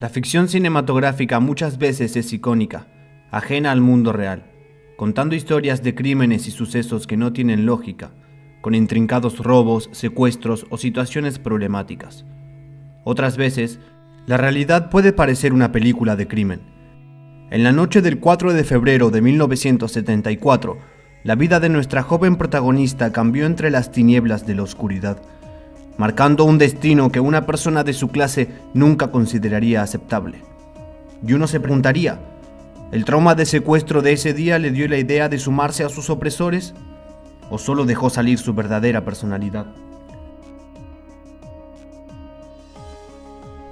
La ficción cinematográfica muchas veces es icónica, ajena al mundo real, contando historias de crímenes y sucesos que no tienen lógica, con intrincados robos, secuestros o situaciones problemáticas. Otras veces, la realidad puede parecer una película de crimen. En la noche del 4 de febrero de 1974, la vida de nuestra joven protagonista cambió entre las tinieblas de la oscuridad, marcando un destino que una persona de su clase nunca consideraría aceptable. Y uno se preguntaría, ¿el trauma de secuestro de ese día le dio la idea de sumarse a sus opresores? ¿O solo dejó salir su verdadera personalidad?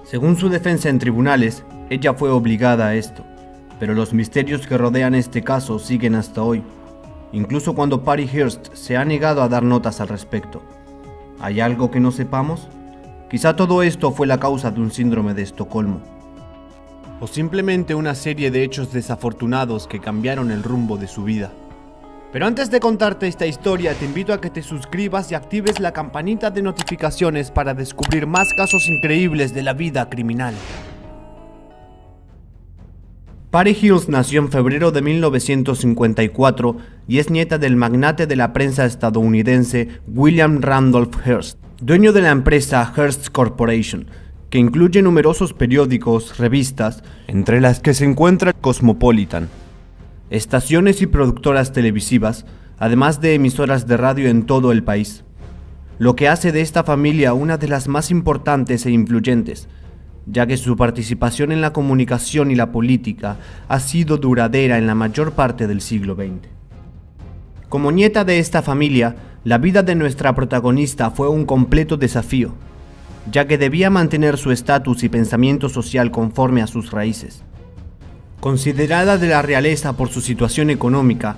Según su defensa en tribunales, ella fue obligada a esto, pero los misterios que rodean este caso siguen hasta hoy, incluso cuando Patty Hearst se ha negado a dar notas al respecto. ¿Hay algo que no sepamos? Quizá todo esto fue la causa de un síndrome de Estocolmo. O simplemente una serie de hechos desafortunados que cambiaron el rumbo de su vida. Pero antes de contarte esta historia, te invito a que te suscribas y actives la campanita de notificaciones para descubrir más casos increíbles de la vida criminal. Patty Hearst nació en febrero de 1954 y es nieta del magnate de la prensa estadounidense William Randolph Hearst, dueño de la empresa Hearst Corporation, que incluye numerosos periódicos, revistas, entre las que se encuentra Cosmopolitan, estaciones y productoras televisivas, además de emisoras de radio en todo el país, lo que hace de esta familia una de las más importantes e influyentes, ya que su participación en la comunicación y la política ha sido duradera en la mayor parte del siglo XX. Como nieta de esta familia, la vida de nuestra protagonista fue un completo desafío, ya que debía mantener su estatus y pensamiento social conforme a sus raíces. Considerada de la realeza por su situación económica,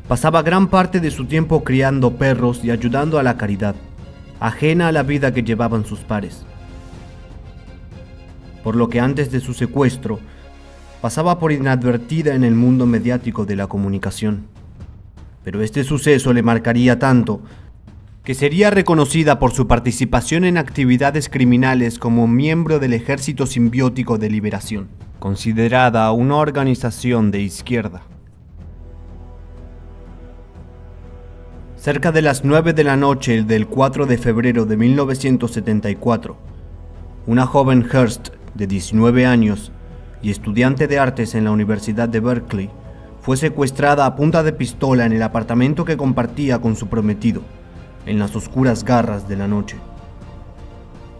pasaba gran parte de su tiempo criando perros y ayudando a la caridad, ajena a la vida que llevaban sus pares. Por lo que antes de su secuestro, pasaba por inadvertida en el mundo mediático de la comunicación. Pero este suceso le marcaría tanto, que sería reconocida por su participación en actividades criminales como miembro del Ejército Simbiótico de Liberación, considerada una organización de izquierda. Cerca de las 9 de la noche del 4 de febrero de 1974, una joven Hearst de 19 años y estudiante de artes en la Universidad de Berkeley, fue secuestrada a punta de pistola en el apartamento que compartía con su prometido, en las oscuras garras de la noche.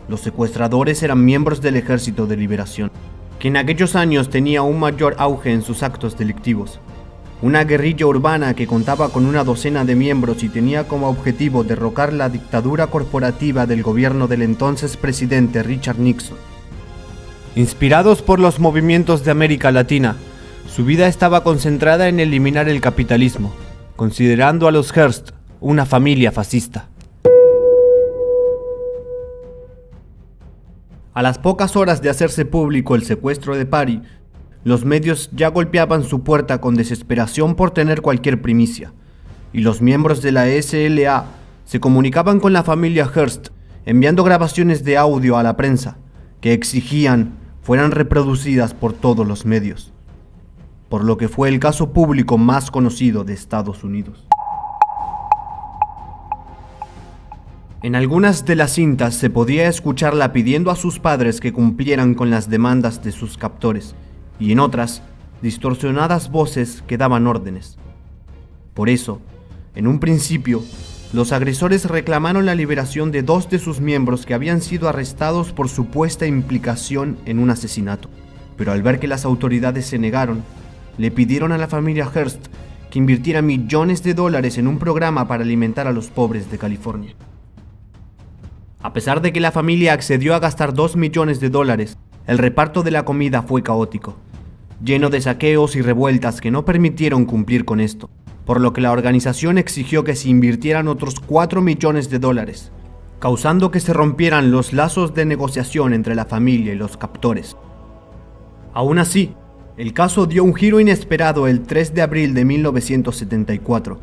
Los secuestradores eran miembros del Ejército de Liberación, que en aquellos años tenía un mayor auge en sus actos delictivos. Una guerrilla urbana que contaba con una docena de miembros y tenía como objetivo derrocar la dictadura corporativa del gobierno del entonces presidente Richard Nixon. Inspirados por los movimientos de América Latina, su vida estaba concentrada en eliminar el capitalismo, considerando a los Hearst una familia fascista. A las pocas horas de hacerse público el secuestro de Patty, los medios ya golpeaban su puerta con desesperación por tener cualquier primicia, y los miembros de la SLA se comunicaban con la familia Hearst, enviando grabaciones de audio a la prensa, que exigían fueran reproducidas por todos los medios, por lo que fue el caso público más conocido de Estados Unidos. En algunas de las cintas se podía escucharla pidiendo a sus padres que cumplieran con las demandas de sus captores, y en otras, distorsionadas voces que daban órdenes. Por eso, en un principio, los agresores reclamaron la liberación de 2 de sus miembros que habían sido arrestados por supuesta implicación en un asesinato. Pero al ver que las autoridades se negaron, le pidieron a la familia Hearst que invirtiera millones de dólares en un programa para alimentar a los pobres de California. A pesar de que la familia accedió a gastar $2 millones, el reparto de la comida fue caótico, lleno de saqueos y revueltas que no permitieron cumplir con esto, por lo que la organización exigió que se invirtieran otros $4 millones, causando que se rompieran los lazos de negociación entre la familia y los captores. Aún así, el caso dio un giro inesperado el 3 de abril de 1974,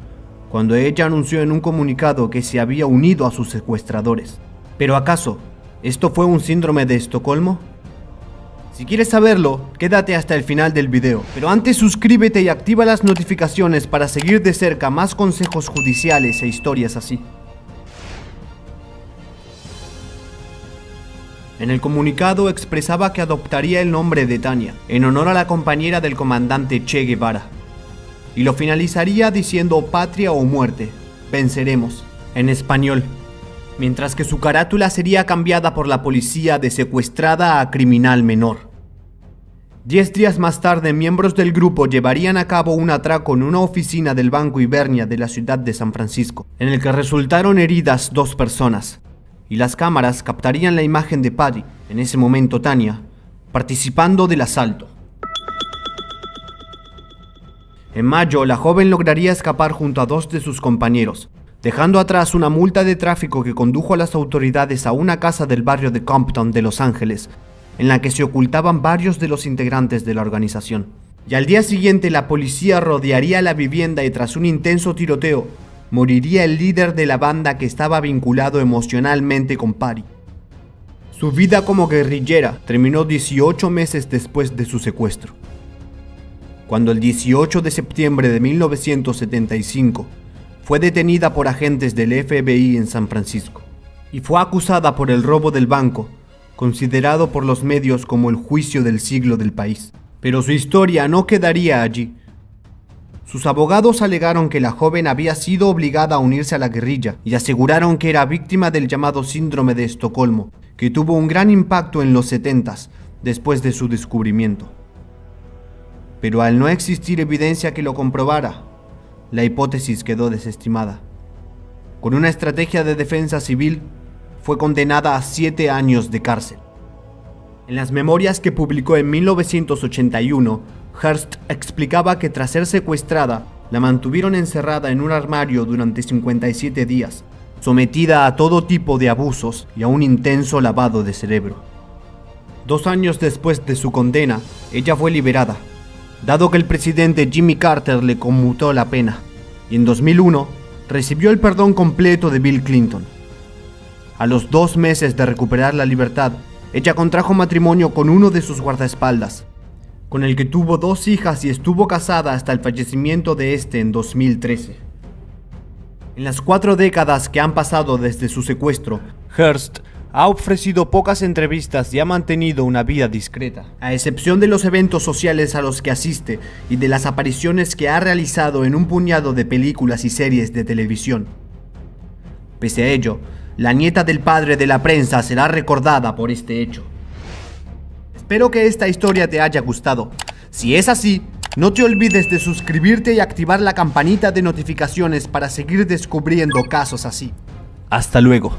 cuando ella anunció en un comunicado que se había unido a sus secuestradores. ¿Pero acaso esto fue un síndrome de Estocolmo? Si quieres saberlo, quédate hasta el final del video. Pero antes suscríbete y activa las notificaciones para seguir de cerca más consejos judiciales e historias así. En el comunicado expresaba que adoptaría el nombre de Tania, en honor a la compañera del comandante Che Guevara. Y lo finalizaría diciendo patria o muerte, venceremos, en español. Mientras que su carátula sería cambiada por la policía de secuestrada a criminal menor. 10 días más tarde, miembros del grupo llevarían a cabo un atraco en una oficina del Banco Ibernia de la ciudad de San Francisco, en el que resultaron heridas 2 personas, y las cámaras captarían la imagen de Patty, en ese momento Tania, participando del asalto. En mayo, la joven lograría escapar junto a 2 de sus compañeros, dejando atrás una multa de tráfico que condujo a las autoridades a una casa del barrio de Compton de Los Ángeles, en la que se ocultaban varios de los integrantes de la organización. Y al día siguiente la policía rodearía la vivienda y tras un intenso tiroteo, moriría el líder de la banda que estaba vinculado emocionalmente con Patty. Su vida como guerrillera terminó 18 meses después de su secuestro, cuando el 18 de septiembre de 1975 fue detenida por agentes del FBI en San Francisco y fue acusada por el robo del banco, considerado por los medios como el juicio del siglo del país. Pero su historia no quedaría allí. Sus abogados alegaron que la joven había sido obligada a unirse a la guerrilla y aseguraron que era víctima del llamado síndrome de Estocolmo, que tuvo un gran impacto en los 70s después de su descubrimiento. Pero al no existir evidencia que lo comprobara, la hipótesis quedó desestimada. Con una estrategia de defensa civil, fue condenada a 7 años de cárcel. En las memorias que publicó en 1981, Hearst explicaba que tras ser secuestrada, la mantuvieron encerrada en un armario durante 57 días, sometida a todo tipo de abusos y a un intenso lavado de cerebro. 2 años después de su condena, ella fue liberada, dado que el presidente Jimmy Carter le conmutó la pena, y en 2001 recibió el perdón completo de Bill Clinton. A los 2 meses de recuperar la libertad, ella contrajo matrimonio con uno de sus guardaespaldas, con el que tuvo 2 hijas y estuvo casada hasta el fallecimiento de este en 2013. En las 4 décadas que han pasado desde su secuestro, Hearst ha ofrecido pocas entrevistas y ha mantenido una vida discreta, a excepción de los eventos sociales a los que asiste y de las apariciones que ha realizado en un puñado de películas y series de televisión. Pese a ello, la nieta del padre de la prensa será recordada por este hecho. Espero que esta historia te haya gustado. Si es así, no te olvides de suscribirte y activar la campanita de notificaciones para seguir descubriendo casos así. Hasta luego.